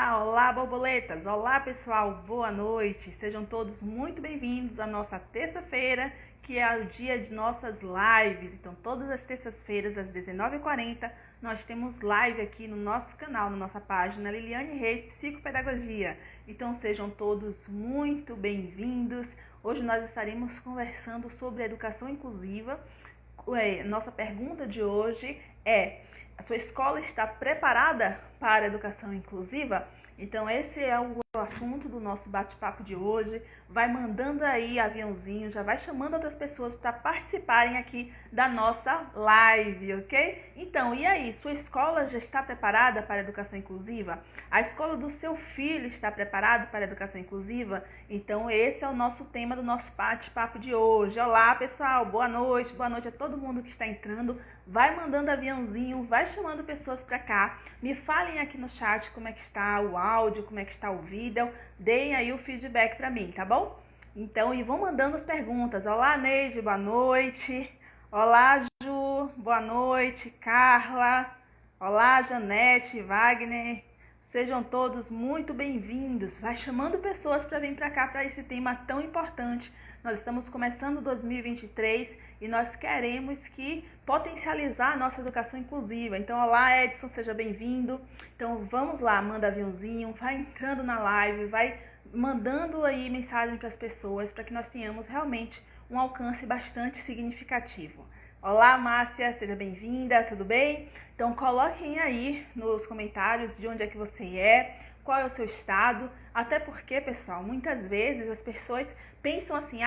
Olá, borboletas! Olá, pessoal! Boa noite! Sejam todos muito bem-vindos à nossa terça-feira, que é o dia de nossas lives. Então, todas as terças-feiras, às 19h40, nós temos live aqui no nosso canal, na nossa página Liliane Reis Psicopedagogia. Então, sejam todos muito bem-vindos. Hoje nós estaremos conversando sobre educação inclusiva. Nossa pergunta de hoje é: a sua escola está preparada para a educação inclusiva? Então esse é o assunto do nosso bate-papo de hoje. Vai mandando aí aviãozinho, já vai chamando outras pessoas para participarem aqui da nossa live, ok? Então, e aí, sua escola já está preparada para a educação inclusiva? A escola do seu filho está preparada para a educação inclusiva? Então esse é o nosso tema do nosso bate-papo de hoje. Olá, pessoal, boa noite a todo mundo que está entrando. Vai mandando aviãozinho, vai chamando pessoas para cá. Me falem aqui no chat como é que está o áudio, como é que está o vídeo. Deem aí o feedback para mim, tá bom? Então, e vão mandando as perguntas. Olá, Neide, boa noite. Olá, Ju, boa noite. Carla. Olá, Janete, Wagner. Sejam todos muito bem-vindos. Vai chamando pessoas para vir para cá para esse tema tão importante. Nós estamos começando 2023 e nós queremos potencializar a nossa educação inclusiva. Então, olá, Edson, seja bem-vindo. Então, vamos lá, manda aviãozinho, vai entrando na live, vai mandando aí mensagem para as pessoas para que nós tenhamos realmente um alcance bastante significativo. Olá, Márcia, seja bem-vinda, tudo bem? Então, coloquem aí nos comentários de onde é que você é, qual é o seu estado, até porque, pessoal, muitas vezes as pessoas pensam assim: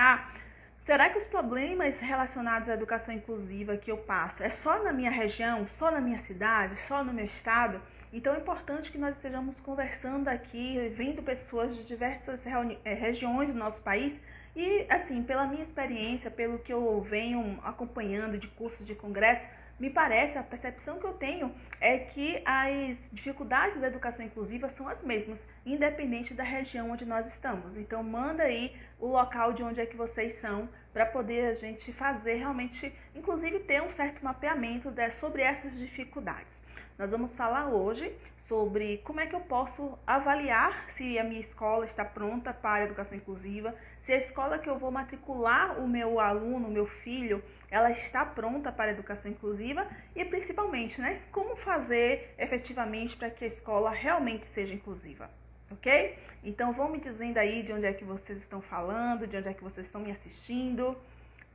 será que os problemas relacionados à educação inclusiva que eu passo é só na minha região, só na minha cidade, só no meu estado? Então é importante que nós estejamos conversando aqui, vendo pessoas de diversas regiões do nosso país. E, assim, pela minha experiência, pelo que eu venho acompanhando de cursos de congresso, me parece, a percepção que eu tenho é que as dificuldades da educação inclusiva são as mesmas, independente da região onde nós estamos. Então, manda aí o local de onde é que vocês são, para poder a gente fazer realmente, inclusive ter um certo mapeamento sobre essas dificuldades. Nós vamos falar hoje sobre como é que eu posso avaliar se a minha escola está pronta para a educação inclusiva, se a escola que eu vou matricular o meu aluno, o meu filho, ela está pronta para a educação inclusiva e, principalmente, como fazer efetivamente para que a escola realmente seja inclusiva, ok? Então, vão me dizendo aí de onde é que vocês estão falando, de onde é que vocês estão me assistindo,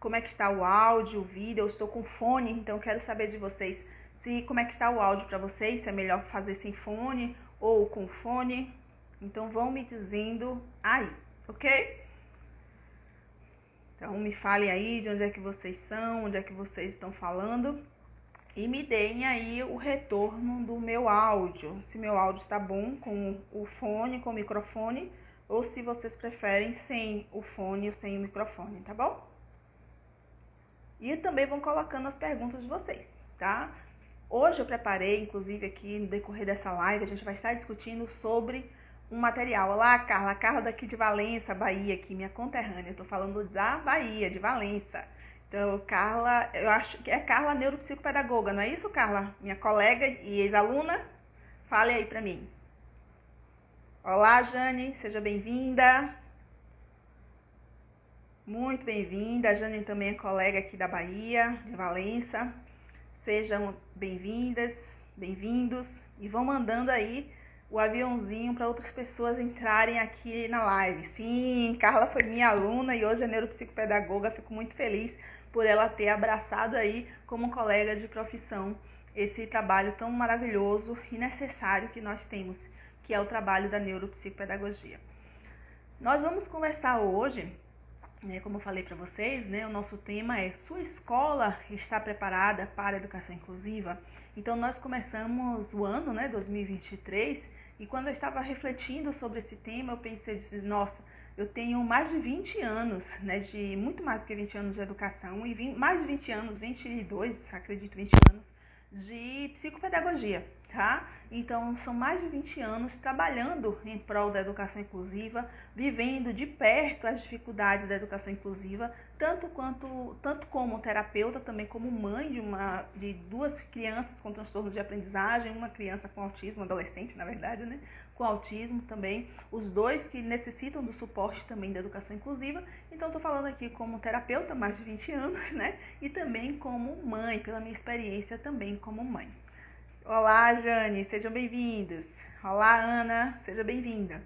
como é que está o áudio, o vídeo. Eu estou com fone, então quero saber de vocês como é que está o áudio para vocês, se é melhor fazer sem fone ou com fone. Então, vão me dizendo aí, ok? Então, me falem aí de onde é que vocês são, onde é que vocês estão falando. E me deem aí o retorno do meu áudio. Se meu áudio está bom com o fone, com o microfone, ou se vocês preferem sem o fone ou sem o microfone, tá bom? E também vão colocando as perguntas de vocês, tá? Hoje eu preparei, inclusive aqui no decorrer dessa live, a gente vai estar discutindo sobre um material. Olá, Carla. Carla daqui de Valença, Bahia, aqui, minha conterrânea. Eu tô falando da Bahia, de Valença. Então, Carla, eu acho que é Carla neuropsicopedagoga, não é isso, Carla? Minha colega e ex-aluna. Fale aí pra mim. Olá, Jane, seja bem-vinda. Muito bem-vinda. A Jane também é colega aqui da Bahia, de Valença. Sejam bem-vindas, bem-vindos. E vão mandando aí o aviãozinho para outras pessoas entrarem aqui na live. Sim, Carla foi minha aluna e hoje é neuropsicopedagoga. Fico muito feliz por ela ter abraçado aí como colega de profissão esse trabalho tão maravilhoso e necessário que nós temos, que é o trabalho da neuropsicopedagogia. Nós vamos conversar hoje, como eu falei para vocês, o nosso tema é: sua escola está preparada para a educação inclusiva? Então, nós começamos o ano, 2023, e quando eu estava refletindo sobre esse tema, eu pensei, nossa, eu tenho mais de 20 anos, de muito mais do que 20 anos de educação, e mais de 20 anos, 22, acredito, 20 anos, de psicopedagogia. tá? Então, são mais de 20 anos trabalhando em prol da educação inclusiva, vivendo de perto as dificuldades da educação inclusiva, tanto como terapeuta, também como mãe de duas crianças com transtorno de aprendizagem, uma criança com autismo, adolescente, na verdade, né? Com autismo também, os dois que necessitam do suporte também da educação inclusiva. Então, estou falando aqui como terapeuta, mais de 20 anos, né? E também como mãe, pela minha experiência também como mãe. Olá, Jane, sejam bem-vindos. Olá, Ana, seja bem-vinda.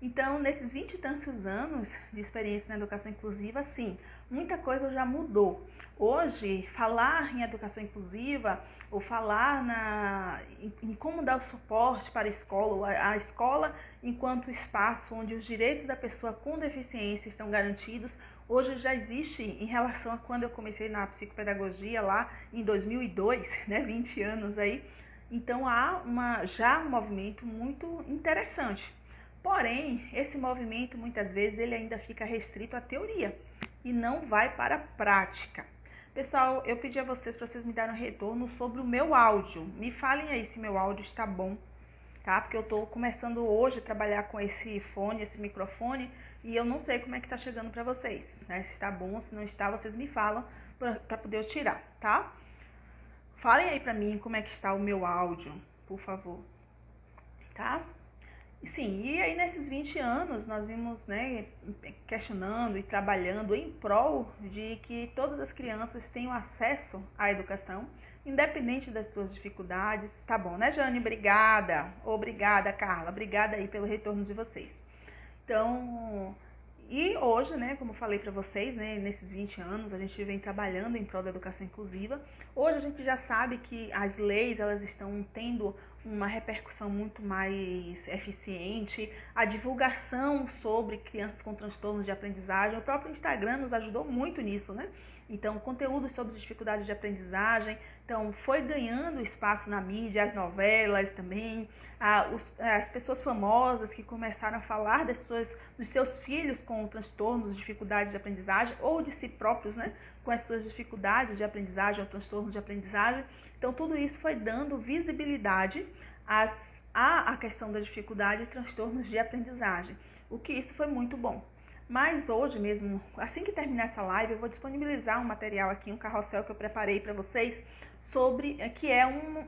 Então, nesses 20 e tantos anos de experiência na educação inclusiva, sim, muita coisa já mudou. Hoje, falar em educação inclusiva ou falar em como dar o suporte para a escola, a escola enquanto espaço onde os direitos da pessoa com deficiência estão garantidos, hoje já existe em relação a quando eu comecei na psicopedagogia lá em 2002, né, 20 anos aí. Então há já um movimento muito interessante. Porém, esse movimento muitas vezes ele ainda fica restrito à teoria e não vai para a prática. Pessoal, eu pedi a vocês para vocês me darem um retorno sobre o meu áudio. Me falem aí se meu áudio está bom, tá? Porque eu estou começando hoje a trabalhar com esse fone, esse microfone, e eu não sei como é que está chegando para vocês, né? Se está bom, se não está, vocês me falam para poder eu tirar, tá? Falem aí pra mim como é que está o meu áudio, por favor, tá? Sim, e aí nesses 20 anos nós vimos, né, questionando e trabalhando em prol de que todas as crianças tenham acesso à educação, independente das suas dificuldades. Tá bom, né, Jane? Obrigada. Obrigada, Carla. Obrigada aí pelo retorno de vocês. Então, e hoje, né, como eu falei para vocês, né, nesses 20 anos a gente vem trabalhando em prol da educação inclusiva. Hoje a gente já sabe que as leis elas estão tendo uma repercussão muito mais eficiente, a divulgação sobre crianças com transtornos de aprendizagem, o próprio Instagram nos ajudou muito nisso, né? Então, conteúdo sobre dificuldades de aprendizagem, então foi ganhando espaço na mídia, as novelas também, as pessoas famosas que começaram a falar dos seus filhos com transtornos, dificuldades de aprendizagem, ou de si próprios, né, com as suas dificuldades de aprendizagem ou transtornos de aprendizagem. Então, tudo isso foi dando visibilidade à questão da dificuldade e transtornos de aprendizagem, o que isso foi muito bom. Mas hoje mesmo, assim que terminar essa live, eu vou disponibilizar um material aqui, um carrossel que eu preparei para vocês, que é um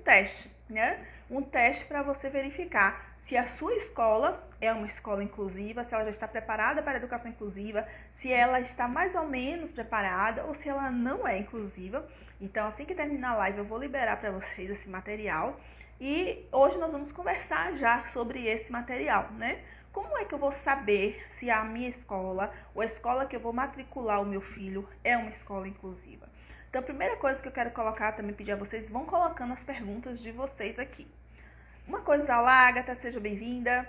teste, né? Um teste para você verificar se a sua escola é uma escola inclusiva, se ela já está preparada para a educação inclusiva, se ela está mais ou menos preparada ou se ela não é inclusiva. Então, assim que terminar a live, eu vou liberar para vocês esse material. E hoje nós vamos conversar já sobre esse material, né? Como é que eu vou saber se a minha escola ou a escola que eu vou matricular o meu filho é uma escola inclusiva? Então, a primeira coisa que eu quero colocar, também pedir a vocês, vão colocando as perguntas de vocês aqui. Uma coisa, olá, Agatha, seja bem-vinda.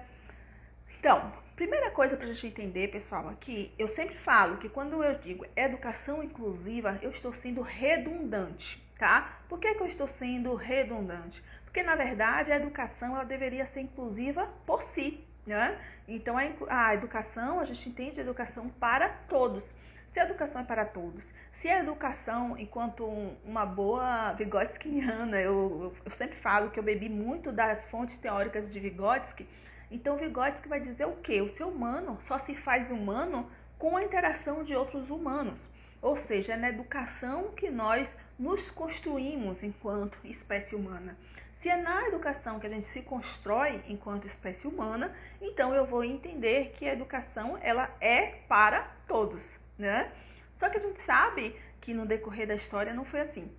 Então, primeira coisa para a gente entender, pessoal, aqui, eu sempre falo que quando eu digo educação inclusiva, eu estou sendo redundante, tá? Por que eu estou sendo redundante? Porque, na verdade, a educação ela deveria ser inclusiva por si, né? Então, a educação, a gente entende a educação para todos. Se a educação é para todos, se a educação, enquanto uma boa Vygotskiana, eu sempre falo que eu bebi muito das fontes teóricas de Vygotsky, então Vygotsky vai dizer o quê? O ser humano só se faz humano com a interação de outros humanos. Ou seja, é na educação que nós nos construímos enquanto espécie humana. Se é na educação que a gente se constrói enquanto espécie humana, então eu vou entender que a educação ela é para todos, né? Só que a gente sabe que no decorrer da história não foi assim.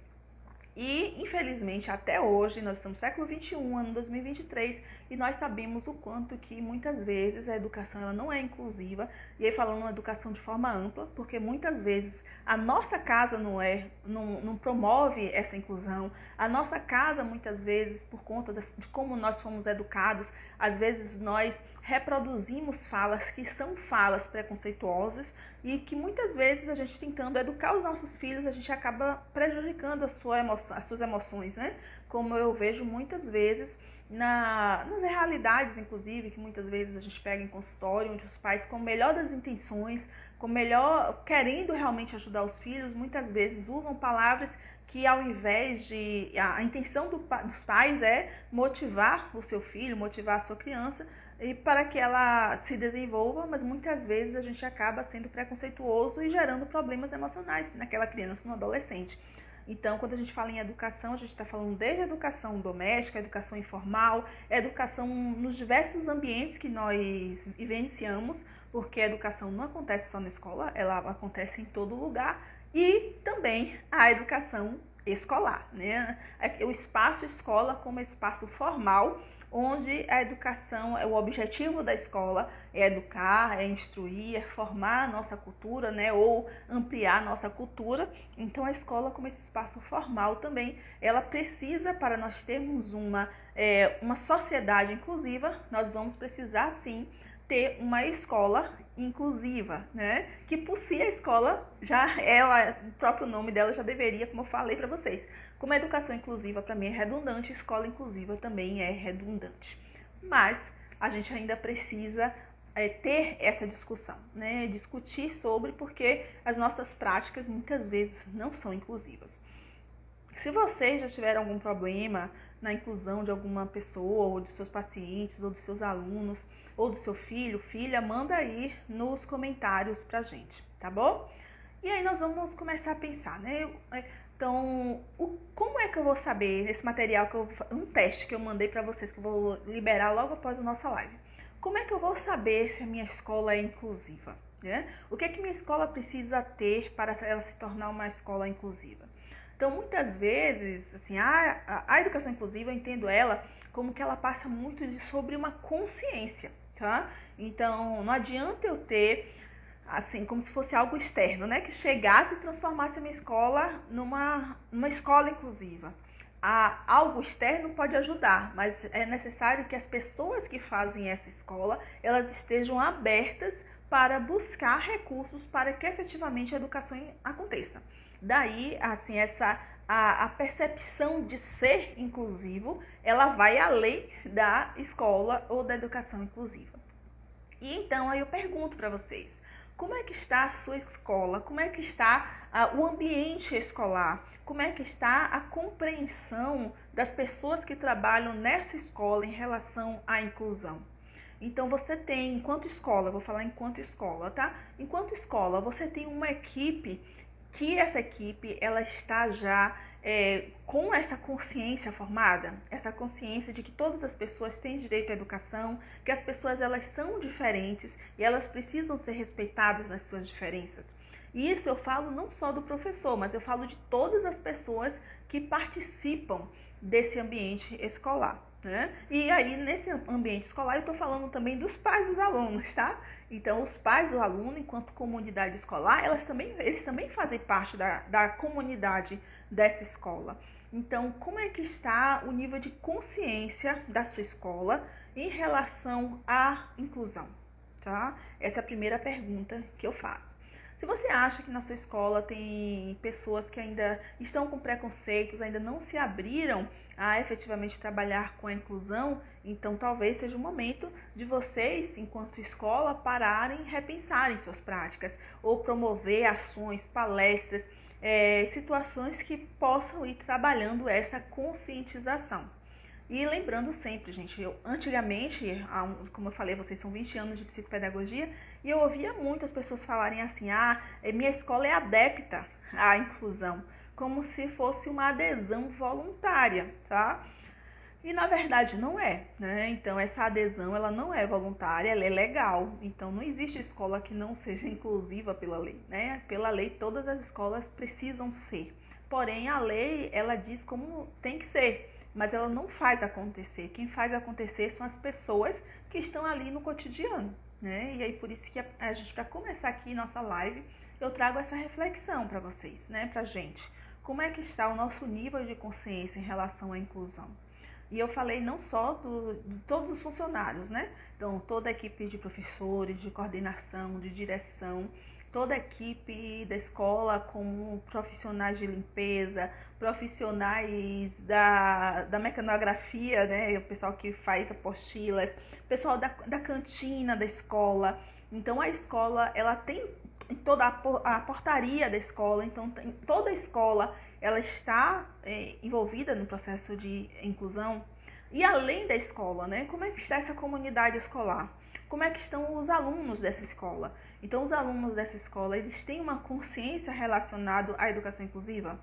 E, infelizmente, até hoje, nós estamos no século XXI, ano 2023, e nós sabemos o quanto que, muitas vezes, a educação ela não é inclusiva, e aí falando uma educação de forma ampla, porque muitas vezes a nossa casa não promove essa inclusão, a nossa casa, muitas vezes, por conta de como nós fomos educados, às vezes nós reproduzimos falas que são falas preconceituosas e que muitas vezes a gente tentando educar os nossos filhos, a gente acaba prejudicando as suas emoções, né? Como eu vejo muitas vezes nas realidades, inclusive, que muitas vezes a gente pega em consultório, onde os pais, com o melhor das intenções, querendo realmente ajudar os filhos, muitas vezes usam palavras que ao invés de... A intenção dos pais é motivar o seu filho, motivar a sua criança, e para que ela se desenvolva, mas muitas vezes a gente acaba sendo preconceituoso e gerando problemas emocionais naquela criança, no adolescente. Então, quando a gente fala em educação, a gente está falando desde a educação doméstica, a educação informal, a educação nos diversos ambientes que nós vivenciamos, porque a educação não acontece só na escola, ela acontece em todo lugar, e também a educação escolar, né? O espaço escola como espaço formal, onde a educação, o objetivo da escola é educar, é instruir, é formar a nossa cultura, né, ou ampliar a nossa cultura. Então a escola, como esse espaço formal também, ela precisa, para nós termos uma sociedade inclusiva, nós vamos precisar sim ter uma escola inclusiva, né? Que por si a escola o próprio nome dela já deveria, como eu falei para vocês. Como a educação inclusiva para mim é redundante, escola inclusiva também é redundante. Mas a gente ainda precisa ter essa discussão, né? Discutir sobre, porque as nossas práticas muitas vezes não são inclusivas. Se vocês já tiveram algum problema na inclusão de alguma pessoa, ou de seus pacientes, ou dos seus alunos, ou do seu filho, filha, manda aí nos comentários pra gente, tá bom? E aí nós vamos começar a pensar, né? Então, como é que eu vou saber esse material, um teste que eu mandei pra vocês, que eu vou liberar logo após a nossa live. Como é que eu vou saber se a minha escola é inclusiva, né? O que é que minha escola precisa ter para ela se tornar uma escola inclusiva? Então, muitas vezes, assim, a educação inclusiva, eu entendo ela como que ela passa muito sobre uma consciência, tá? Então, não adianta eu ter, assim, como se fosse algo externo, né? Que chegasse e transformasse a minha escola numa escola inclusiva. Algo externo pode ajudar, mas é necessário que as pessoas que fazem essa escola, elas estejam abertas para buscar recursos para que efetivamente a educação aconteça. Daí, assim, a percepção de ser inclusivo, ela vai além da escola ou da educação inclusiva. E então, aí eu pergunto para vocês, como é que está a sua escola? Como é que está o ambiente escolar? Como é que está a compreensão das pessoas que trabalham nessa escola em relação à inclusão? Então, você tem, enquanto escola, vou falar enquanto escola, tá? Enquanto escola, você tem uma equipe que essa equipe ela está já com essa consciência formada, essa consciência de que todas as pessoas têm direito à educação, que as pessoas elas são diferentes e elas precisam ser respeitadas nas suas diferenças. E isso eu falo não só do professor, mas eu falo de todas as pessoas que participam desse ambiente escolar, né? E aí, nesse ambiente escolar, eu estou falando também dos pais dos alunos, tá? Então, os pais do aluno, enquanto comunidade escolar, eles também fazem parte da comunidade dessa escola. Então, como é que está o nível de consciência da sua escola em relação à inclusão, tá? Essa é a primeira pergunta que eu faço. Se você acha que na sua escola tem pessoas que ainda estão com preconceitos, ainda não se abriram a efetivamente trabalhar com a inclusão, então talvez seja o momento de vocês, enquanto escola, pararem e repensarem suas práticas, ou promover ações, palestras, situações que possam ir trabalhando essa conscientização. E lembrando sempre, gente, antigamente, como eu falei, vocês são 20 anos de psicopedagogia, e eu ouvia muitas pessoas falarem assim, minha escola é adepta à inclusão, como se fosse uma adesão voluntária, tá? E na verdade não é, né? Então essa adesão, ela não é voluntária, ela é legal. Então não existe escola que não seja inclusiva pela lei, né? Pela lei todas as escolas precisam ser. Porém a lei, ela diz como tem que ser, mas ela não faz acontecer. Quem faz acontecer são as pessoas que estão ali no cotidiano, né? E aí por isso que a gente, para começar aqui nossa live, eu trago essa reflexão para vocês, né? Pra gente. Como é que está o nosso nível de consciência em relação à inclusão? E eu falei não só de todos os funcionários, né? Então, toda a equipe de professores, de coordenação, de direção, toda a equipe da escola, como profissionais de limpeza, profissionais da mecanografia, né? O pessoal que faz apostilas, pessoal da cantina da escola. Então, a escola, ela tem toda a portaria da escola, então toda a escola ela está envolvida no processo de inclusão? E além da escola, né? Como é que está essa comunidade escolar? Como é que estão os alunos dessa escola? Então, os alunos dessa escola, eles têm uma consciência relacionada à educação inclusiva?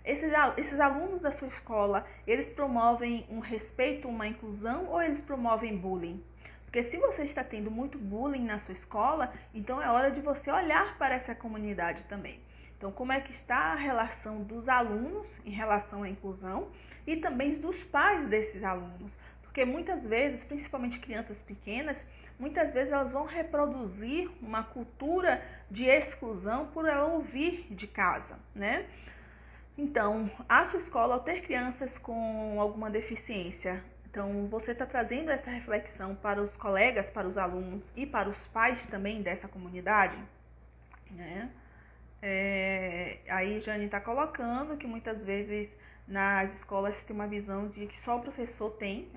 Esses alunos da sua escola, eles promovem um respeito, uma inclusão, ou eles promovem bullying? Porque se você está tendo muito bullying na sua escola, então é hora de você olhar para essa comunidade também. Então, como é que está a relação dos alunos em relação à inclusão e também dos pais desses alunos? Porque muitas vezes, principalmente crianças pequenas, muitas vezes elas vão reproduzir uma cultura de exclusão por ela ouvir de casa, né? Então, a sua escola, ao ter crianças com alguma deficiência, então você está trazendo essa reflexão para os colegas, para os alunos e para os pais também dessa comunidade, né? Aí Jane está colocando que muitas vezes nas escolas tem uma visão de que só o professor tem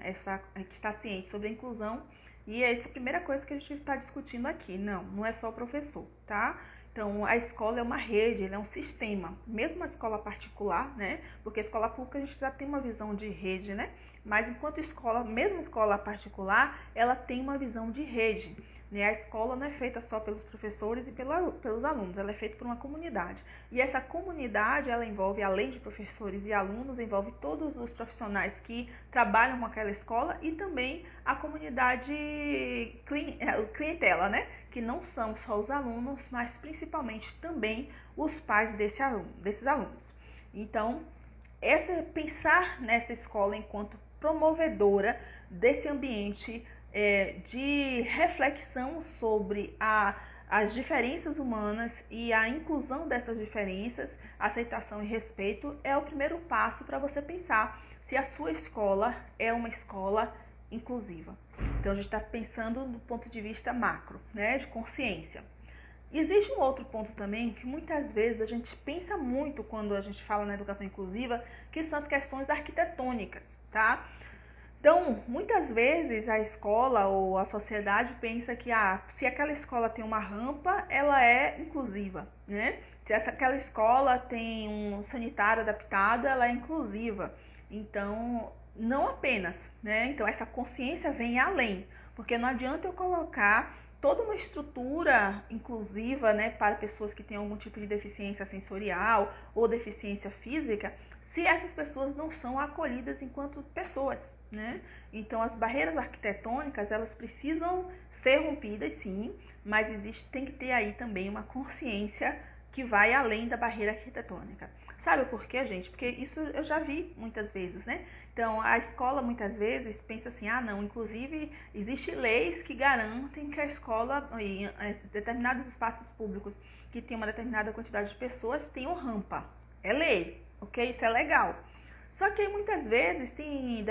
que está ciente sobre a inclusão, e essa é a primeira coisa que a gente está discutindo aqui. Não é só o professor, tá? Então, a escola é uma rede, é um sistema, mesmo a escola particular, né? Porque a escola pública a gente já tem uma visão de rede, né? Mas enquanto escola, mesmo a escola particular, ela tem uma visão de rede, né? A escola não é feita só pelos professores e pelos alunos, ela é feita por uma comunidade. E essa comunidade, ela envolve, além de professores e alunos, envolve todos os profissionais que trabalham com aquela escola e também a comunidade clientela, né? Que não são só os alunos, mas principalmente também os pais desses alunos. Então, pensar nessa escola enquanto promovedora desse ambiente de reflexão sobre as diferenças humanas e a inclusão dessas diferenças, aceitação e respeito, é o primeiro passo para você pensar se a sua escola é uma escola inclusiva. Então, a gente está pensando do ponto de vista macro, né, de consciência. Existe um outro ponto também que muitas vezes a gente pensa muito quando a gente fala na educação inclusiva, que são as questões arquitetônicas, tá? Então, muitas vezes a escola ou a sociedade pensa que se aquela escola tem uma rampa, ela é inclusiva, né? Se aquela escola tem um sanitário adaptado, ela é inclusiva. Então, não apenas, né? Então, essa consciência vem além, porque não adianta eu colocar toda uma estrutura inclusiva, né, para pessoas que têm algum tipo de deficiência sensorial ou deficiência física, se essas pessoas não são acolhidas enquanto pessoas, né? Então, as barreiras arquitetônicas, elas precisam ser rompidas, sim, mas tem que ter aí também uma consciência que vai além da barreira arquitetônica. Sabe por quê, gente? Porque isso eu já vi muitas vezes, né? Então, a escola muitas vezes pensa assim, não, inclusive existem leis que garantem que a escola, em determinados espaços públicos que tem uma determinada quantidade de pessoas, tenham rampa. É lei, ok? Isso é legal. Só que muitas vezes tem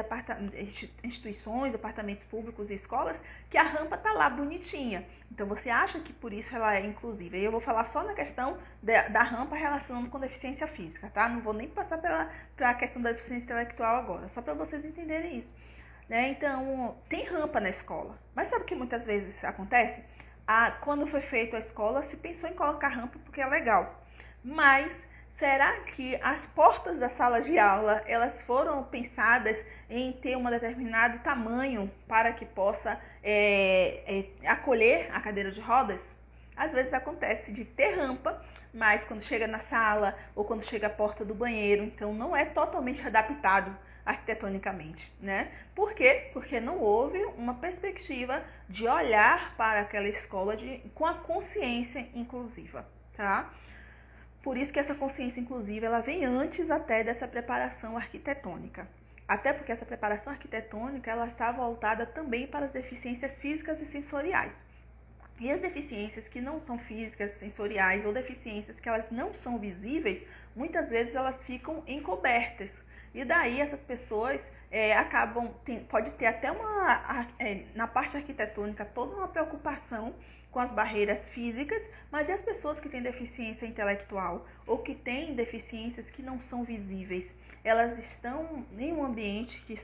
instituições, departamentos públicos e escolas que a rampa está lá bonitinha. Então você acha que por isso ela é inclusiva. E eu vou falar só na questão da rampa relacionando com deficiência física, tá? Não vou nem passar pela questão da deficiência intelectual agora, só para vocês entenderem isso. Né? Então, tem rampa na escola. Mas sabe o que muitas vezes acontece? Quando foi feita a escola, se pensou em colocar rampa porque é legal. Mas será que as portas da sala de aula, elas foram pensadas em ter um determinado tamanho para que possa acolher a cadeira de rodas? Às vezes acontece de ter rampa, mas quando chega na sala ou quando chega à porta do banheiro, então não é totalmente adaptado arquitetonicamente, né? Por quê? Porque não houve uma perspectiva de olhar para aquela escola com a consciência inclusiva, tá? Por isso que essa consciência inclusiva, ela vem antes até dessa preparação arquitetônica. Até porque essa preparação arquitetônica, ela está voltada também para as deficiências físicas e sensoriais. E as deficiências que não são físicas, sensoriais, ou deficiências que elas não são visíveis, muitas vezes elas ficam encobertas. E daí essas pessoas pode ter até na parte arquitetônica toda uma preocupação com as barreiras físicas, mas e as pessoas que têm deficiência intelectual ou que têm deficiências que não são visíveis? Elas estão em um ambiente que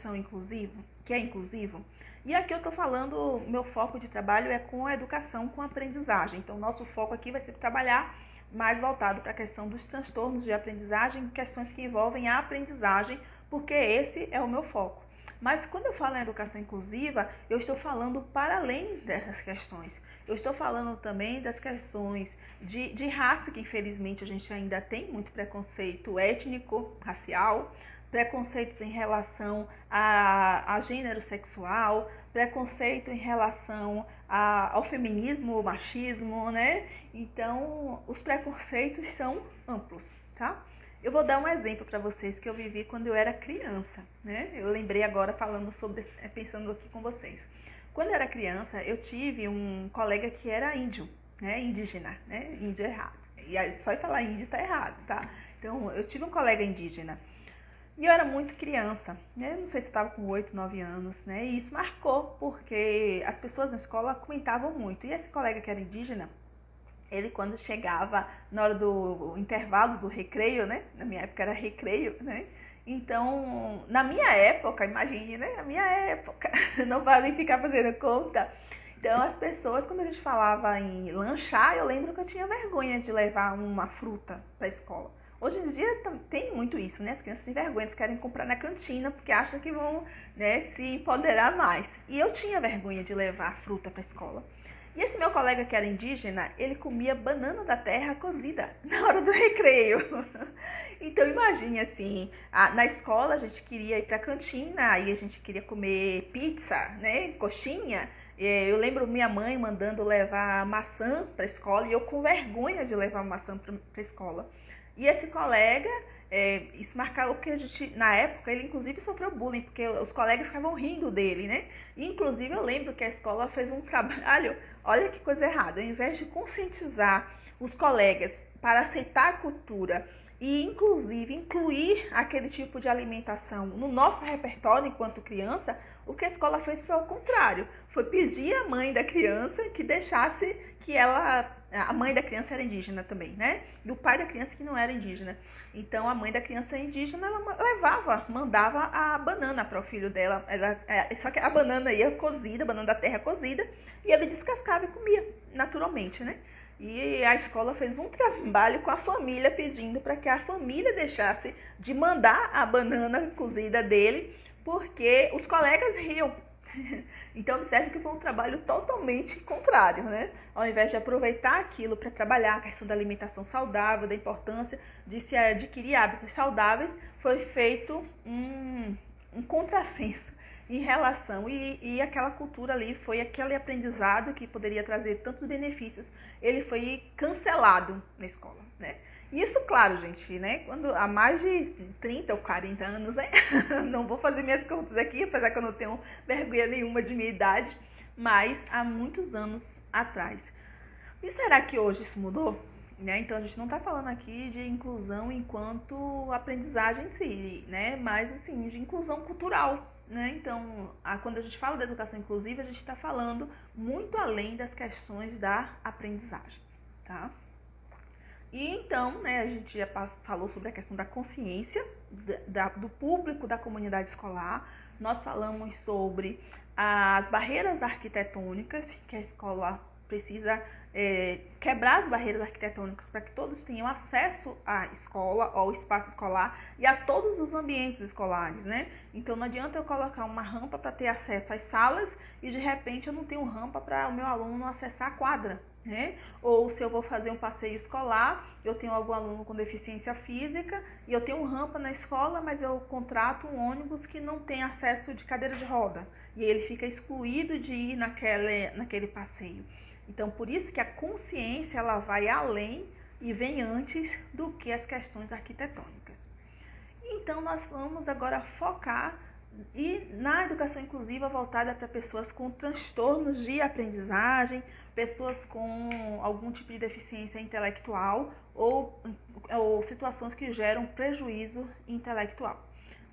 é inclusivo? E aqui eu estou falando, meu foco de trabalho é com a educação, com a aprendizagem. Então, nosso foco aqui vai ser trabalhar mais voltado para a questão dos transtornos de aprendizagem, questões que envolvem a aprendizagem, porque esse é o meu foco. Mas quando eu falo em educação inclusiva, eu estou falando para além dessas questões. Eu estou falando também das questões de raça, que infelizmente a gente ainda tem muito preconceito étnico, racial, preconceitos em relação a gênero sexual, preconceito em relação ao feminismo, ao machismo, né? Então, os preconceitos são amplos, tá? Eu vou dar um exemplo para vocês que eu vivi quando eu era criança, né? Eu lembrei agora pensando aqui com vocês. Quando eu era criança, eu tive um colega que era índio, né? Indígena, né? Índio é errado. E aí, só falar índio tá errado, tá? Então, eu tive um colega indígena. E eu era muito criança, né? Não sei se eu estava com 8, 9 anos, né? E isso marcou, porque as pessoas na escola comentavam muito. E esse colega que era indígena, ele quando chegava na hora do intervalo do recreio, né? Na minha época era recreio, né? Então, na minha época, imagine, né? Na minha época, não vale ficar fazendo conta. Então, as pessoas, quando a gente falava em lanchar, eu lembro que eu tinha vergonha de levar uma fruta para a escola. Hoje em dia tem muito isso, né? As crianças têm vergonha, eles querem comprar na cantina porque acham que vão, né, se empoderar mais. E eu tinha vergonha de levar fruta para a escola. E esse meu colega que era indígena, ele comia banana da terra cozida na hora do recreio. Então imagine assim, na escola a gente queria ir para a cantina, aí a gente queria comer pizza, né, coxinha. Eu lembro minha mãe mandando levar maçã para a escola e eu com vergonha de levar maçã para a escola. E esse colega, isso marcava porque a gente, na época, ele inclusive sofreu bullying, porque os colegas ficavam rindo dele, né? E, inclusive, eu lembro que a escola fez um trabalho, olha que coisa errada, ao invés de conscientizar os colegas para aceitar a cultura e, inclusive, incluir aquele tipo de alimentação no nosso repertório enquanto criança, o que a escola fez foi ao contrário. Foi pedir à mãe da criança que deixasse que ela... A mãe da criança era indígena também, né? E o pai da criança que não era indígena. Então, a mãe da criança indígena, ela mandava a banana para o filho dela. Só que a banana ia cozida, a banana da terra cozida, e ele descascava e comia, naturalmente, né? E a escola fez um trabalho com a família, pedindo para que a família deixasse de mandar a banana cozida dele, porque os colegas riam. Então, observe que foi um trabalho totalmente contrário, né? Ao invés de aproveitar aquilo para trabalhar a questão da alimentação saudável, da importância de se adquirir hábitos saudáveis, foi feito um contrassenso em relação, e aquela cultura ali, foi aquele aprendizado que poderia trazer tantos benefícios, ele foi cancelado na escola, né? Isso, claro, gente, né? Quando há mais de 30 ou 40 anos, né? Não vou fazer minhas contas aqui, apesar que eu não tenho vergonha nenhuma de minha idade, mas há muitos anos atrás. E será que hoje isso mudou? Né? Então a gente não está falando aqui de inclusão enquanto aprendizagem em si, né? Mas assim, de inclusão cultural. Né? Então, quando a gente fala da educação inclusiva, a gente está falando muito além das questões da aprendizagem, tá? E então, né, a gente já falou sobre a questão da consciência do público da comunidade escolar. Nós falamos sobre as barreiras arquitetônicas, que a escola precisa quebrar as barreiras arquitetônicas para que todos tenham acesso à escola, ao espaço escolar e a todos os ambientes escolares, né? Então não adianta eu colocar uma rampa para ter acesso às salas e de repente eu não tenho rampa para o meu aluno acessar a quadra, né? Ou se eu vou fazer um passeio escolar, eu tenho algum aluno com deficiência física e eu tenho rampa na escola, mas eu contrato um ônibus que não tem acesso de cadeira de roda e ele fica excluído de ir naquele passeio. Então, por isso que a consciência ela vai além e vem antes do que as questões arquitetônicas. Então, nós vamos agora focar na educação inclusiva voltada para pessoas com transtornos de aprendizagem, pessoas com algum tipo de deficiência intelectual ou situações que geram prejuízo intelectual.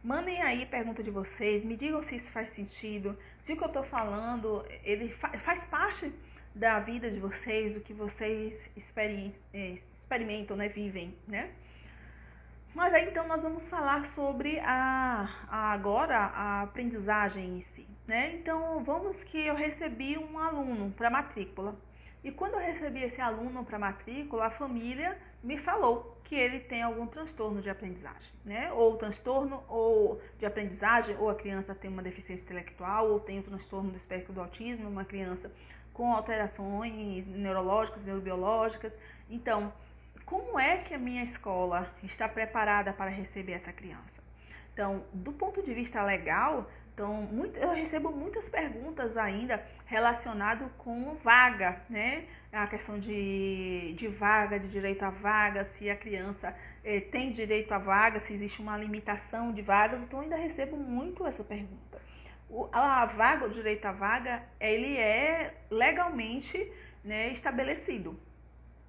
Mandem aí pergunta de vocês, me digam se isso faz sentido, se o que eu estou falando ele faz parte da vida de vocês, do que vocês experimentam, né, vivem, né? Mas aí então nós vamos falar sobre agora a aprendizagem em si, né? Então vamos que eu recebi um aluno para matrícula E quando eu recebi esse aluno para matrícula, a família me falou que ele tem algum transtorno de aprendizagem, né? Ou transtorno ou de aprendizagem, ou a criança tem uma deficiência intelectual, ou tem o transtorno do espectro do autismo, uma criança com alterações neurológicas, neurobiológicas. Então, como é que a minha escola está preparada para receber essa criança? Então, do ponto de vista legal, eu recebo muitas perguntas ainda relacionadas com vaga, né? A questão de vaga, de direito à vaga, se a criança tem direito à vaga, se existe uma limitação de vagas. Então, eu ainda recebo muito essa pergunta. A vaga, o direito à vaga, ele é legalmente, né, estabelecido.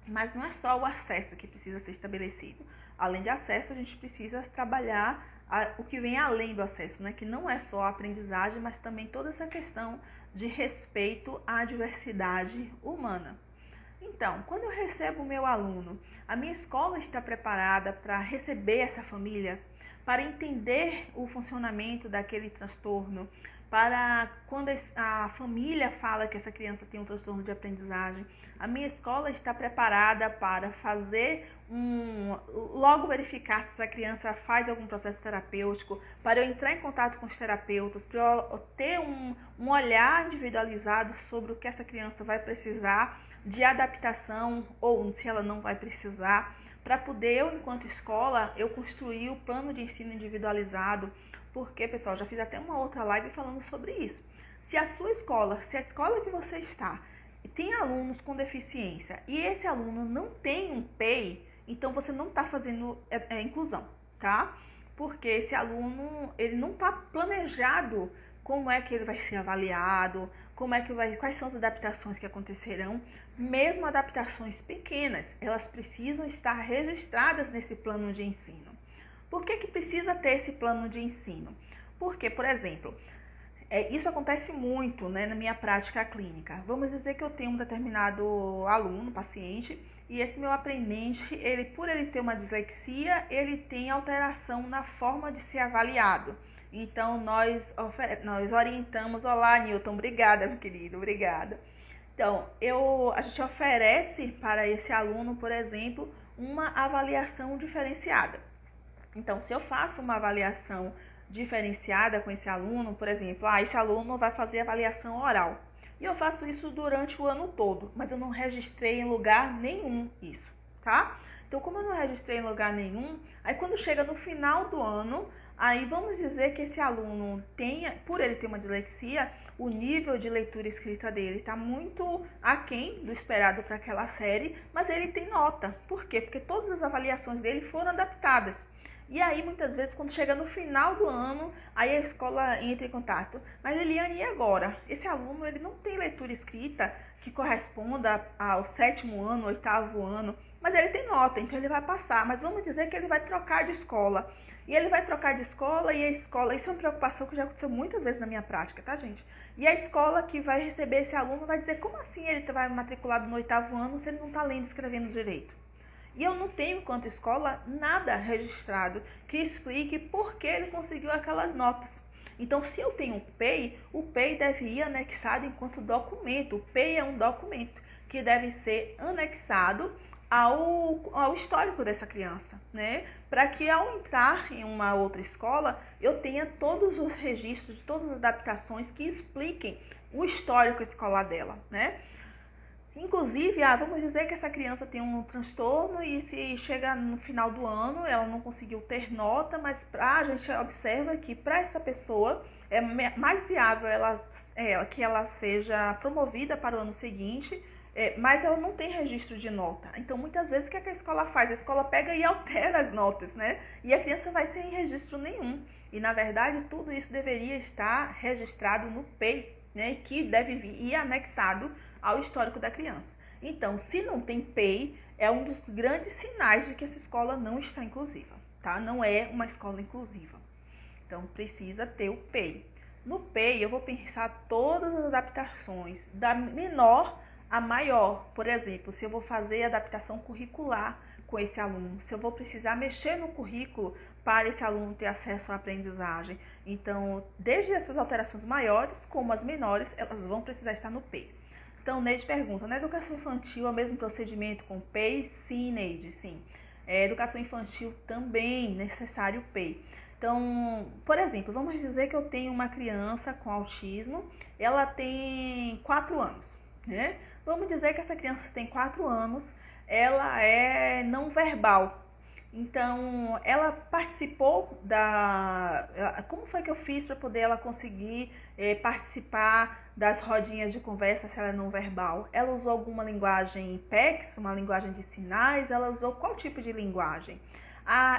Mas não é só o acesso que precisa ser estabelecido. Além de acesso, a gente precisa trabalhar o que vem além do acesso, né? Que não é só a aprendizagem, mas também toda essa questão de respeito à diversidade humana. Então, quando eu recebo o meu aluno, a minha escola está preparada para receber essa família, para entender o funcionamento daquele transtorno, para quando a família fala que essa criança tem um transtorno de aprendizagem, a minha escola está preparada para fazer logo verificar se essa criança faz algum processo terapêutico, para eu entrar em contato com os terapeutas, para eu ter um olhar individualizado sobre o que essa criança vai precisar de adaptação ou se ela não vai precisar, para poder eu, enquanto escola, eu construir o plano de ensino individualizado. Porque, pessoal, já fiz até uma outra live falando sobre isso. Se a sua escola, se a escola que você está tem alunos com deficiência e esse aluno não tem um PEI, então você não está fazendo inclusão, tá? Porque esse aluno, ele não está planejado como é que ele vai ser avaliado, quais são as adaptações que acontecerão, mesmo adaptações pequenas, elas precisam estar registradas nesse plano de ensino. Por que precisa ter esse plano de ensino? Porque, por exemplo, isso acontece muito, né, na minha prática clínica. Vamos dizer que eu tenho um determinado aluno, paciente, e esse meu aprendente, por ele ter uma dislexia, ele tem alteração na forma de ser avaliado. Então, nós orientamos... Olá, Newton, obrigada, meu querido, obrigada. Então, a gente oferece para esse aluno, por exemplo, uma avaliação diferenciada. Então, se eu faço uma avaliação diferenciada com esse aluno, por exemplo, esse aluno vai fazer avaliação oral. E eu faço isso durante o ano todo, mas eu não registrei em lugar nenhum isso, tá? Então, como eu não registrei em lugar nenhum, aí quando chega no final do ano, aí vamos dizer que esse aluno por ele ter uma dislexia, o nível de leitura e escrita dele está muito aquém do esperado para aquela série, mas ele tem nota. Por quê? Porque todas as avaliações dele foram adaptadas. E aí, muitas vezes, quando chega no final do ano, aí a escola entra em contato. Mas, Eliane, e agora? Esse aluno, ele não tem leitura escrita que corresponda ao 7º ano, 8º ano, mas ele tem nota, então ele vai passar. Mas vamos dizer que ele vai trocar de escola. E ele vai trocar de escola e a escola... Isso é uma preocupação que já aconteceu muitas vezes na minha prática, tá, gente? E a escola que vai receber esse aluno vai dizer, como assim ele vai matriculado no 8º ano se ele não está lendo e escrevendo direito? E eu não tenho, enquanto escola, nada registrado que explique por que ele conseguiu aquelas notas. Então, se eu tenho um PEI, o PEI deve ir anexado enquanto documento. O PEI é um documento que deve ser anexado ao histórico dessa criança, né? Para que ao entrar em uma outra escola, eu tenha todos os registros, todas as adaptações que expliquem o histórico escolar dela, né? Inclusive, vamos dizer que essa criança tem um transtorno e se chega no final do ano, ela não conseguiu ter nota, mas a gente observa que para essa pessoa é mais viável que ela seja promovida para o ano seguinte, mas ela não tem registro de nota. Então, muitas vezes, o que a escola faz? A escola pega e altera as notas, né? E a criança vai sem registro nenhum. E, na verdade, tudo isso deveria estar registrado no PEI, né? Que deve ir anexado ao histórico da criança. Então, se não tem PEI, é um dos grandes sinais de que essa escola não está inclusiva, tá? Não é uma escola inclusiva. Então, precisa ter o PEI. No PEI, eu vou pensar todas as adaptações, da menor a maior. Por exemplo, se eu vou fazer adaptação curricular com esse aluno, se eu vou precisar mexer no currículo para esse aluno ter acesso à aprendizagem. Então, desde essas alterações maiores, como as menores, elas vão precisar estar no PEI. Então, Neide pergunta, na educação infantil é o mesmo procedimento com PEI? Sim, Neide, sim. Educação infantil também necessário PEI. Então, por exemplo, vamos dizer que eu tenho uma criança com autismo, ela tem 4 anos, né? Vamos dizer que essa criança tem 4 anos, ela é não verbal. Então, ela participou Como foi que eu fiz para poder ela conseguir participar das rodinhas de conversa se ela é não verbal? Ela usou alguma linguagem PECS, uma linguagem de sinais? Ela usou qual tipo de linguagem?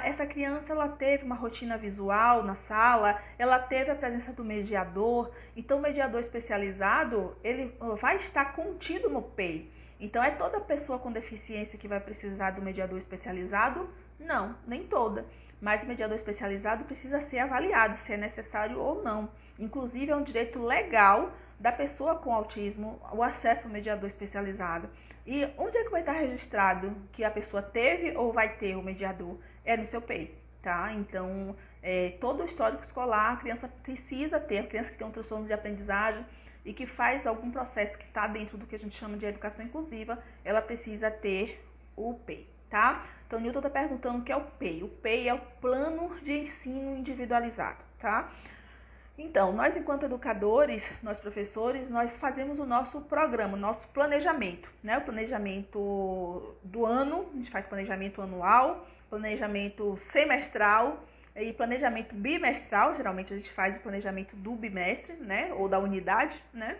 Essa criança ela teve uma rotina visual na sala, ela teve a presença do mediador. Então, o mediador especializado ele vai estar contido no PEI. Então, é toda pessoa com deficiência que vai precisar do mediador especializado? Não, nem toda. Mas o mediador especializado precisa ser avaliado se é necessário ou não. Inclusive, é um direito legal da pessoa com autismo o acesso ao mediador especializado. E onde é que vai estar registrado que a pessoa teve ou vai ter o mediador? É no seu PEI, tá? Então, todo o histórico escolar, a criança precisa ter, a criança que tem um transtorno de aprendizagem e que faz algum processo que está dentro do que a gente chama de educação inclusiva, ela precisa ter o PEI, tá? Então, o Newton está perguntando o que é o PEI. O PEI é o Plano de Ensino Individualizado, tá? Então, nós enquanto educadores, nós professores, nós fazemos o nosso programa, o nosso planejamento, né? O planejamento do ano, a gente faz planejamento anual, planejamento semestral e planejamento bimestral. Geralmente a gente faz o planejamento do bimestre, né? Ou da unidade, né?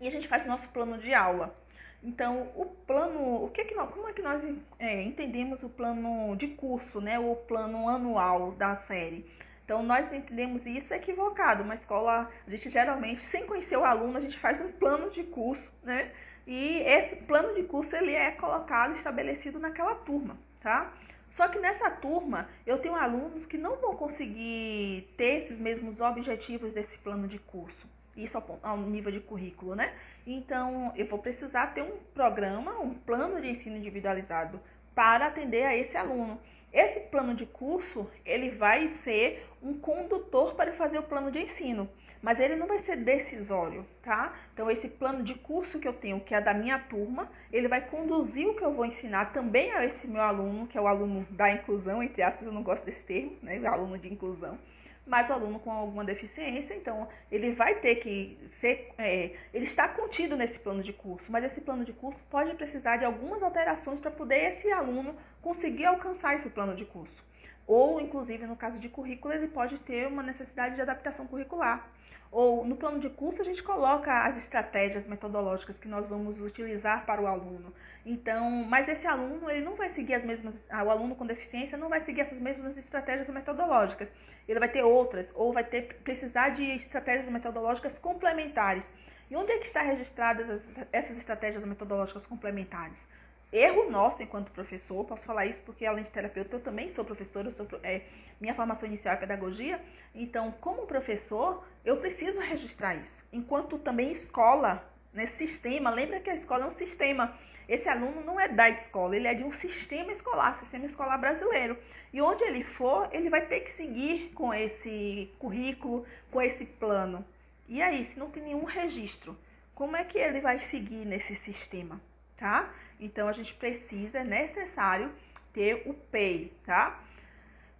E a gente faz o nosso plano de aula. Então, o plano, como é que nós entendemos o plano de curso, né? O plano anual da série? Então, nós entendemos isso equivocado. Uma escola, a gente geralmente, sem conhecer o aluno, a gente faz um plano de curso, né? E esse plano de curso, ele é colocado, estabelecido naquela turma, tá? Só que nessa turma, eu tenho alunos que não vão conseguir ter esses mesmos objetivos desse plano de curso. Isso ao nível de currículo, né? Então, eu vou precisar ter um programa, um plano de ensino individualizado para atender a esse aluno. Esse plano de curso, ele vai ser um condutor para fazer o plano de ensino, mas ele não vai ser decisório, tá? Então, esse plano de curso que eu tenho, que é da minha turma, ele vai conduzir o que eu vou ensinar também a esse meu aluno, que é o aluno da inclusão, entre aspas, eu não gosto desse termo, né? O aluno de inclusão. Mas o aluno com alguma deficiência, então ele vai ter que ser, ele está contido nesse plano de curso, mas esse plano de curso pode precisar de algumas alterações para poder esse aluno conseguir alcançar esse plano de curso. Ou, inclusive, no caso de currículo, ele pode ter uma necessidade de adaptação curricular. Ou no plano de curso a gente coloca as estratégias metodológicas que nós vamos utilizar para o aluno. Então, mas esse aluno, ele não vai seguir o aluno com deficiência não vai seguir essas mesmas estratégias metodológicas. Ele vai ter outras, ou vai precisar de estratégias metodológicas complementares. E onde é que está registradas essas estratégias metodológicas complementares? Erro nosso enquanto professor, posso falar isso porque além de terapeuta eu também sou professora, minha formação inicial é pedagogia, então como professor eu preciso registrar isso. Enquanto também escola, né, sistema, lembra que a escola é um sistema, esse aluno não é da escola, ele é de um sistema escolar brasileiro, e onde ele for, ele vai ter que seguir com esse currículo, com esse plano. E aí, se não tem nenhum registro, como é que ele vai seguir nesse sistema, tá? Então, a gente precisa, é necessário ter o PEI, tá?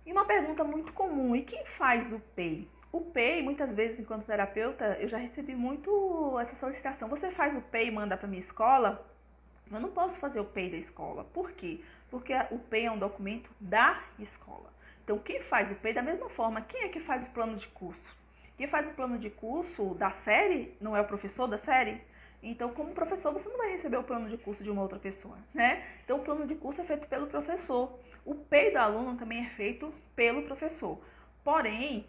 E uma pergunta muito comum, e quem faz o PEI? O PEI, muitas vezes, enquanto terapeuta, eu já recebi muito essa solicitação. Você faz o PEI e manda para minha escola? Eu não posso fazer o PEI da escola. Por quê? Porque o PEI é um documento da escola. Então, quem faz o PEI, da mesma forma, quem é que faz o plano de curso? Quem faz o plano de curso da série não é o professor da série? Então, como professor, você não vai receber o plano de curso de uma outra pessoa, né? Então, o plano de curso é feito pelo professor. O PEI do aluno também é feito pelo professor. Porém,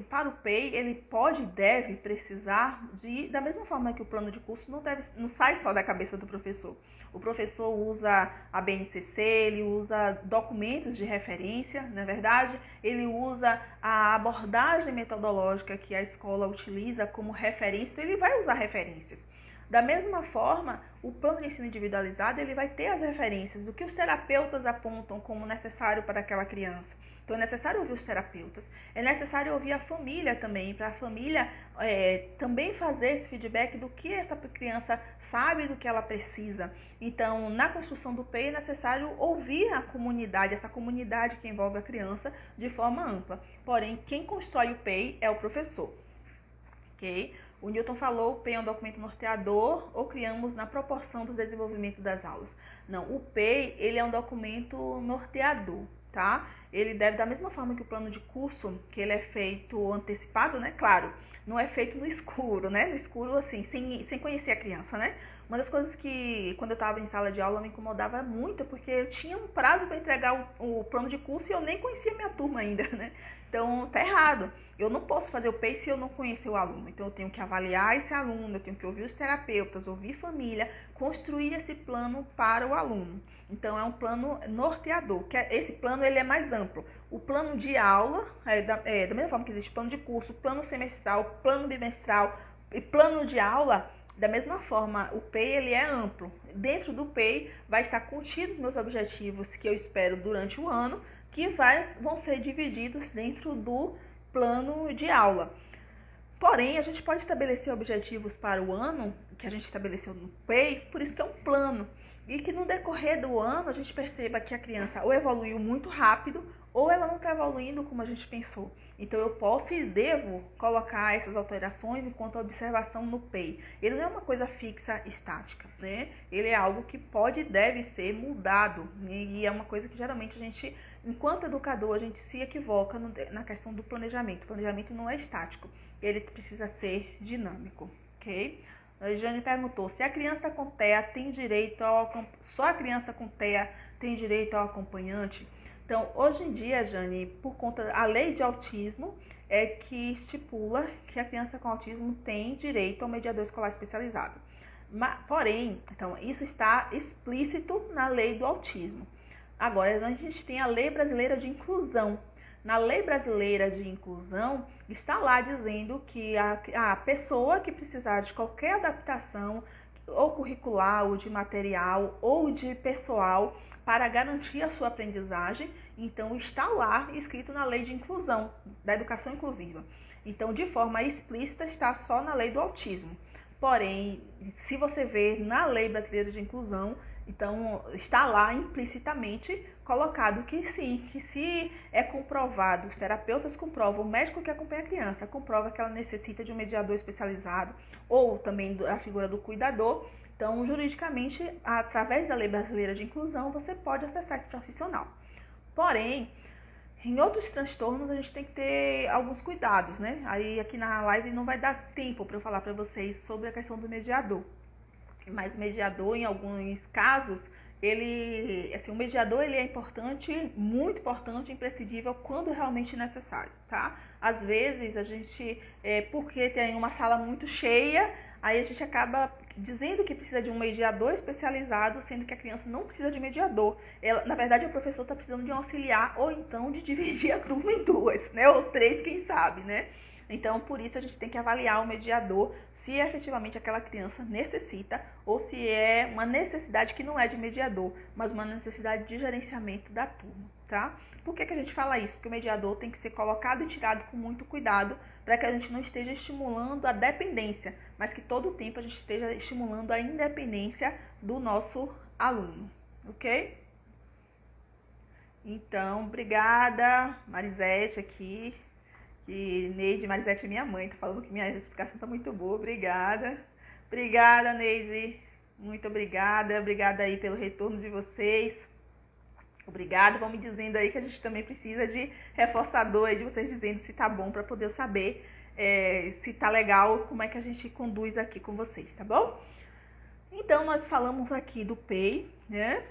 para o PEI, ele pode e deve precisar da mesma forma que o plano de curso não sai só da cabeça do professor. O professor usa a BNCC, ele usa documentos de referência, na verdade, ele usa a abordagem metodológica que a escola utiliza como referência, então ele vai usar referências. Da mesma forma, o plano de ensino individualizado, ele vai ter as referências, o que os terapeutas apontam como necessário para aquela criança. Então é necessário ouvir os terapeutas, é necessário ouvir a família também, para a família também fazer esse feedback do que essa criança sabe, do que ela precisa. Então, na construção do PEI é necessário ouvir a comunidade, essa comunidade que envolve a criança de forma ampla. Porém, quem constrói o PEI é o professor. Ok? O Newton falou, o PEI é um documento norteador ou criamos na proporção do desenvolvimento das aulas. Não, o PEI ele é um documento norteador, tá? Ele deve, da mesma forma que o plano de curso, que ele é feito antecipado, né? Claro, não é feito no escuro, né? No escuro, assim, sem conhecer a criança, né? Uma das coisas que, quando eu estava em sala de aula, me incomodava muito, porque eu tinha um prazo para entregar o plano de curso e eu nem conhecia minha turma ainda, né? Então, tá errado. Eu não posso fazer o PEI se eu não conhecer o aluno. Então, eu tenho que avaliar esse aluno, eu tenho que ouvir os terapeutas, ouvir família, construir esse plano para o aluno. Então, é um plano norteador. Esse plano ele é mais amplo. O plano de aula, da mesma forma que existe plano de curso, plano semestral, plano bimestral e plano de aula, da mesma forma, o PEI ele é amplo. Dentro do PEI vai estar contidos meus objetivos que eu espero durante o ano, que vão ser divididos dentro do plano de aula. Porém, a gente pode estabelecer objetivos para o ano, que a gente estabeleceu no PEI, por isso que é um plano. E que no decorrer do ano a gente perceba que a criança ou evoluiu muito rápido, ou ela não está evoluindo como a gente pensou. Então eu posso e devo colocar essas alterações enquanto observação no PEI. Ele não é uma coisa fixa, estática, né? Ele é algo que pode e deve ser mudado, né? E é uma coisa que geralmente a gente, enquanto educador, a gente se equivoca na questão do planejamento. O planejamento não é estático, ele precisa ser dinâmico, ok? A Jane perguntou, se a criança com TEA tem direito só a criança com TEA tem direito ao acompanhante? Então, hoje em dia, Jane, por conta da lei de autismo, é que estipula que a criança com autismo tem direito ao mediador escolar especializado. Porém, então, isso está explícito na lei do autismo. Agora, a gente tem a Lei Brasileira de Inclusão. Na Lei Brasileira de Inclusão, está lá dizendo que a pessoa que precisar de qualquer adaptação, ou curricular, ou de material, ou de pessoal, para garantir a sua aprendizagem, então está lá escrito na Lei de Inclusão, da Educação Inclusiva. Então, de forma explícita, está só na Lei do Autismo. Porém, se você ver na Lei Brasileira de Inclusão, então está lá implicitamente colocado que sim, que se é comprovado, os terapeutas comprovam, o médico que acompanha a criança comprova que ela necessita de um mediador especializado ou também a figura do cuidador, então juridicamente, através da Lei Brasileira de Inclusão, você pode acessar esse profissional. Porém, em outros transtornos a gente tem que ter alguns cuidados, né? Aí aqui na live não vai dar tempo para eu falar para vocês sobre a questão do mediador. Mas o mediador, em alguns casos, o mediador ele é importante, muito importante, imprescindível quando realmente necessário, tá? Às vezes a gente, porque tem uma sala muito cheia, aí a gente acaba dizendo que precisa de um mediador especializado, sendo que a criança não precisa de mediador. Na verdade, o professor está precisando de um auxiliar ou então de dividir a turma em duas, né? Ou três, quem sabe, né? Então, por isso a gente tem que avaliar o mediador se efetivamente aquela criança necessita ou se é uma necessidade que não é de mediador, mas uma necessidade de gerenciamento da turma, tá? Por que a gente fala isso? Porque o mediador tem que ser colocado e tirado com muito cuidado para que a gente não esteja estimulando a dependência, mas que todo o tempo a gente esteja estimulando a independência do nosso aluno, ok? Então, obrigada, Marisete aqui. Que Neide, Marisete é minha mãe, tá falando que minha explicação tá muito boa, obrigada. Obrigada, Neide, muito obrigada, obrigada aí pelo retorno de vocês. Obrigada, vão me dizendo aí que a gente também precisa de reforçador aí, de vocês dizendo se tá bom para poder saber se tá legal, como é que a gente conduz aqui com vocês, tá bom? Então, nós falamos aqui do PEI, né?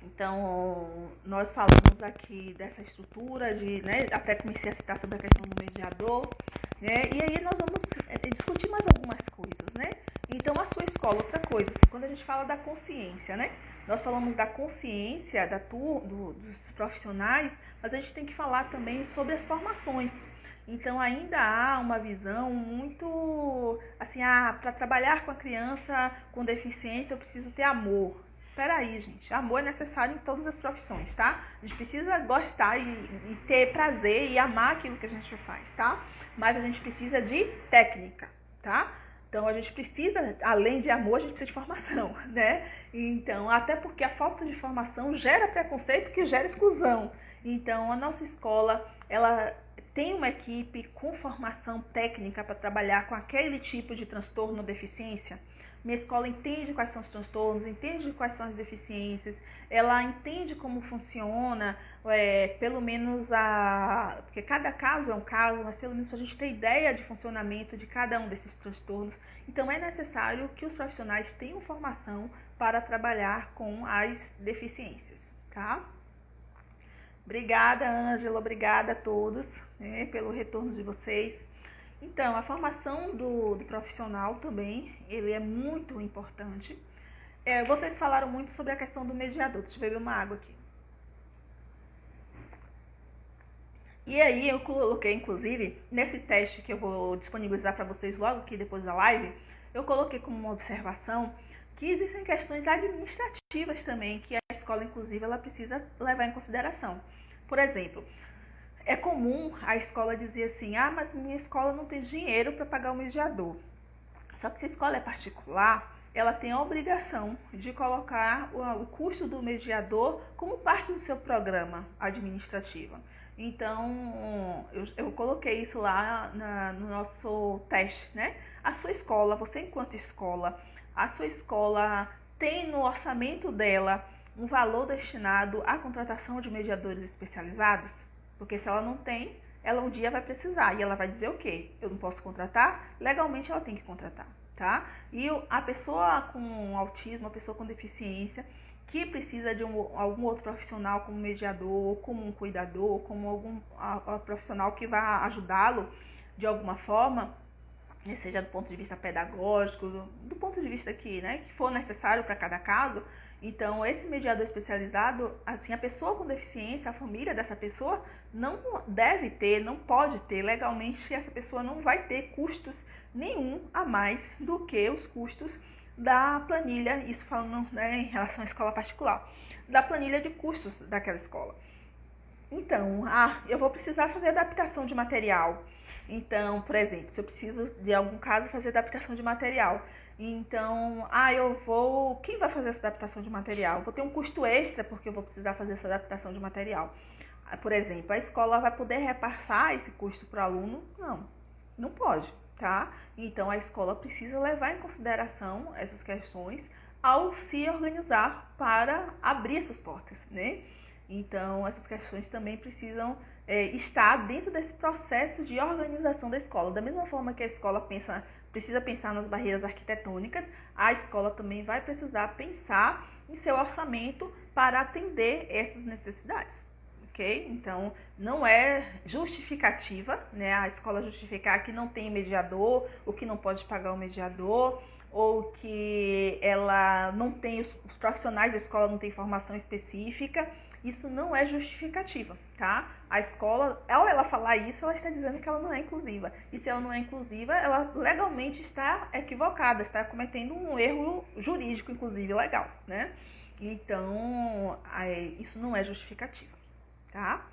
Então, nós falamos aqui dessa estrutura, né, até comecei a citar sobre a questão do mediador, né, e aí nós vamos discutir mais algumas coisas, né. Então, a sua escola, outra coisa, quando a gente fala da consciência, né, nós falamos da consciência dos profissionais, mas a gente tem que falar também sobre as formações. Então, ainda há uma visão muito, assim, para trabalhar com a criança com deficiência eu preciso ter amor. Peraí, gente, amor é necessário em todas as profissões, tá? A gente precisa gostar e ter prazer e amar aquilo que a gente faz, tá? Mas a gente precisa de técnica, tá? Então a gente precisa, além de amor, a gente precisa de formação, né? Então, até porque a falta de formação gera preconceito que gera exclusão. Então, a nossa escola, ela tem uma equipe com formação técnica para trabalhar com aquele tipo de transtorno ou deficiência. Minha escola entende quais são os transtornos, entende quais são as deficiências, ela entende como funciona, pelo menos porque cada caso é um caso, mas pelo menos para a gente ter ideia de funcionamento de cada um desses transtornos. Então é necessário que os profissionais tenham formação para trabalhar com as deficiências, tá? Obrigada, Ângela, obrigada a todos, né, pelo retorno de vocês. Então, a formação do profissional também, ele é muito importante. Vocês falaram muito sobre a questão do mediador. Deixa eu beber uma água aqui. E aí, eu coloquei, inclusive, nesse teste que eu vou disponibilizar para vocês logo aqui depois da live, eu coloquei como uma observação que existem questões administrativas também, que a escola, inclusive, ela precisa levar em consideração. Por exemplo, é comum a escola dizer assim, mas minha escola não tem dinheiro para pagar o mediador. Só que se a escola é particular, ela tem a obrigação de colocar o custo do mediador como parte do seu programa administrativo. Então, eu coloquei isso lá no nosso teste, né? A sua escola, você enquanto escola, a sua escola tem no orçamento dela um valor destinado à contratação de mediadores especializados? Porque se ela não tem, ela um dia vai precisar. E ela vai dizer o quê? Eu não posso contratar? Legalmente ela tem que contratar, tá? E a pessoa com autismo, a pessoa com deficiência, que precisa de algum outro profissional como mediador, como um cuidador, como algum profissional que vai ajudá-lo de alguma forma, seja do ponto de vista pedagógico, do ponto de vista que for necessário para cada caso. Então, esse mediador especializado, assim, a pessoa com deficiência, a família dessa pessoa não deve ter, não pode ter, legalmente, essa pessoa não vai ter custos nenhum a mais do que os custos da planilha, isso falando, né, em relação à escola particular, da planilha de custos daquela escola. Então, eu vou precisar fazer adaptação de material. Então, por exemplo, se eu preciso de algum caso fazer adaptação de material, então, quem vai fazer essa adaptação de material? Vou ter um custo extra porque eu vou precisar fazer essa adaptação de material. Por exemplo, a escola vai poder repassar esse custo para o aluno? Não pode, tá? Então, a escola precisa levar em consideração essas questões ao se organizar para abrir suas portas, né? Então, essas questões também precisam estar dentro desse processo de organização da escola. Da mesma forma que a escola precisa pensar nas barreiras arquitetônicas, a escola também vai precisar pensar em seu orçamento para atender essas necessidades, ok? Então, não é justificativa, né, a escola justificar que não tem mediador, ou que não pode pagar o mediador, ou que ela não tem, os profissionais da escola não têm formação específica. Isso não é justificativa, tá? A escola, ao ela falar isso, ela está dizendo que ela não é inclusiva. E se ela não é inclusiva, ela legalmente está equivocada, está cometendo um erro jurídico, inclusive legal, né? Então, isso não é justificativa, tá?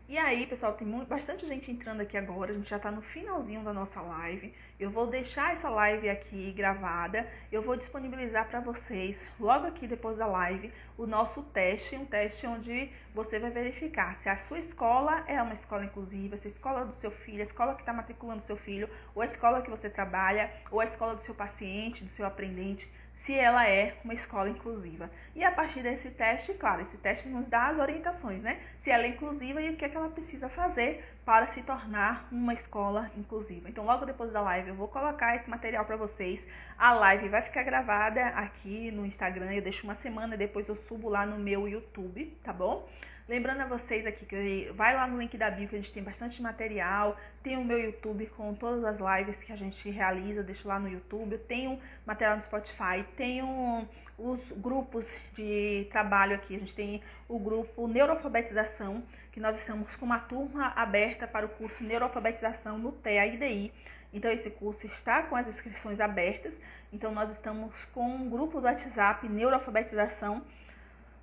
E aí, pessoal, tem bastante gente entrando aqui agora, a gente já está no finalzinho da nossa live. Eu vou deixar essa live aqui gravada, eu vou disponibilizar para vocês, logo aqui depois da live, o nosso teste, um teste onde você vai verificar se a sua escola é uma escola inclusiva, se a escola do seu filho, a escola que está matriculando seu filho, ou a escola que você trabalha, ou a escola do seu paciente, do seu aprendente, se ela é uma escola inclusiva. E a partir desse teste, claro, esse teste nos dá as orientações, né? Se ela é inclusiva e o que é que ela precisa fazer para se tornar uma escola inclusiva. Então, logo depois da live, eu vou colocar esse material para vocês. A live vai ficar gravada aqui no Instagram, eu deixo uma semana e depois eu subo lá no meu YouTube, tá bom? Lembrando a vocês aqui que vai lá no link da bio que a gente tem bastante material, tem o meu YouTube com todas as lives que a gente realiza, deixo lá no YouTube, eu tenho material no Spotify, tenho os grupos de trabalho aqui, a gente tem o grupo Neuroalfabetização, que nós estamos com uma turma aberta para o curso Neuroalfabetização no TEA IDI, Então esse curso está com as inscrições abertas. Então nós estamos com um grupo do WhatsApp Neuroalfabetização,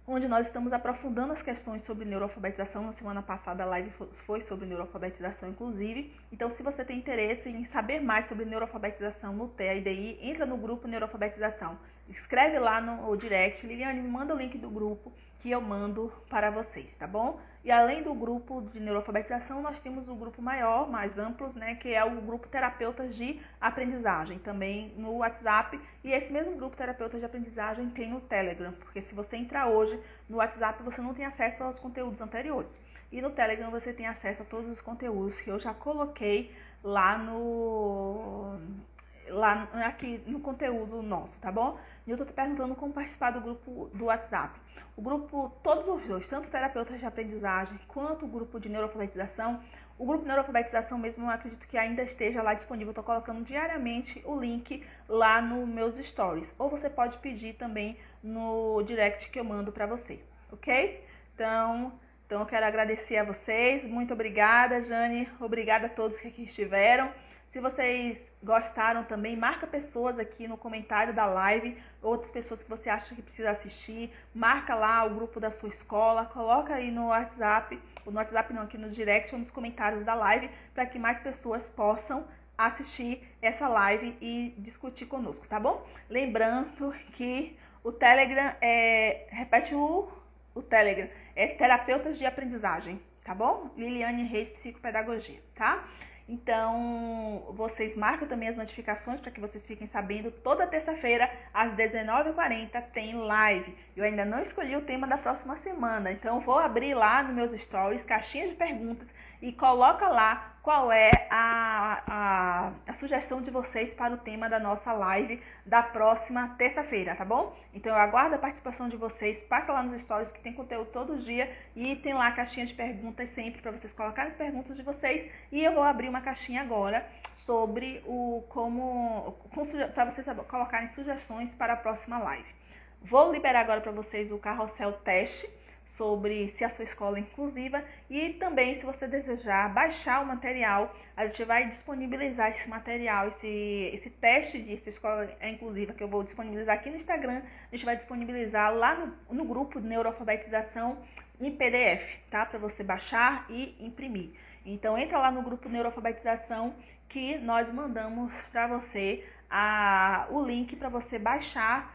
onde nós estamos aprofundando as questões sobre neuroalfabetização. Na semana passada a live foi sobre neuroalfabetização, inclusive. Então, se você tem interesse em saber mais sobre neuroalfabetização no TEA-IDI, entra no grupo Neuroalfabetização. Escreve lá no direct, Liliane, me manda o link do grupo que eu mando para vocês, tá bom? E além do grupo de neuroalfabetização, nós temos o grupo maior, mais amplo, né, que é o grupo Terapeutas de Aprendizagem, também no WhatsApp. E esse mesmo grupo Terapeutas de Aprendizagem tem no Telegram, porque se você entrar hoje no WhatsApp, você não tem acesso aos conteúdos anteriores. E no Telegram você tem acesso a todos os conteúdos que eu já coloquei lá aqui no conteúdo nosso, tá bom? E eu tô te perguntando como participar do grupo do WhatsApp. O grupo, todos os dois, tanto terapeutas de aprendizagem quanto o grupo de neuroalfabetização. O grupo de neuroalfabetização mesmo, eu acredito que ainda esteja lá disponível. Eu tô colocando diariamente o link lá nos meus stories. Ou você pode pedir também no direct que eu mando para você, ok? Então eu quero agradecer a vocês. Muito obrigada, Jane. Obrigada a todos que aqui estiveram. Se vocês gostaram também, marca pessoas aqui no comentário da live, outras pessoas que você acha que precisa assistir, marca lá o grupo da sua escola, coloca aí no WhatsApp, ou no WhatsApp não, aqui no direct ou nos comentários da live, para que mais pessoas possam assistir essa live e discutir conosco, tá bom? Lembrando que o Telegram repete o Telegram, é Terapeutas de Aprendizagem, tá bom? Liliane Reis, Psicopedagogia, tá? Então, vocês marcam também as notificações para que vocês fiquem sabendo. Toda terça-feira, às 19h40, tem live. Eu ainda não escolhi o tema da próxima semana, então vou abrir lá nos meus stories, caixinha de perguntas, e coloca lá qual é a sugestão de vocês para o tema da nossa live da próxima terça-feira, tá bom? Então eu aguardo a participação de vocês, passa lá nos stories que tem conteúdo todo dia e tem lá a caixinha de perguntas sempre para vocês colocarem as perguntas de vocês, e eu vou abrir uma caixinha agora sobre para vocês colocarem sugestões para a próxima live. Vou liberar agora para vocês o carrossel teste sobre se a sua escola é inclusiva, e também, se você desejar baixar o material, a gente vai disponibilizar esse material, esse teste de se a escola é inclusiva, que eu vou disponibilizar aqui no Instagram, a gente vai disponibilizar lá no grupo de neuroalfabetização em PDF, tá? Para você baixar e imprimir. Então, entra lá no grupo Neuroalfabetização que nós mandamos para você o link para você baixar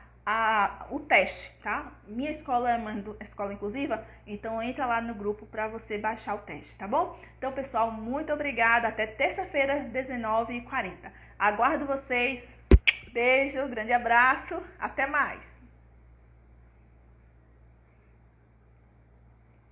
o teste, tá? Minha escola é uma escola inclusiva, então entra lá no grupo para você baixar o teste, tá bom? Então, pessoal, muito obrigada. Até terça-feira, 19h40. Aguardo vocês. Beijo, grande abraço. Até mais.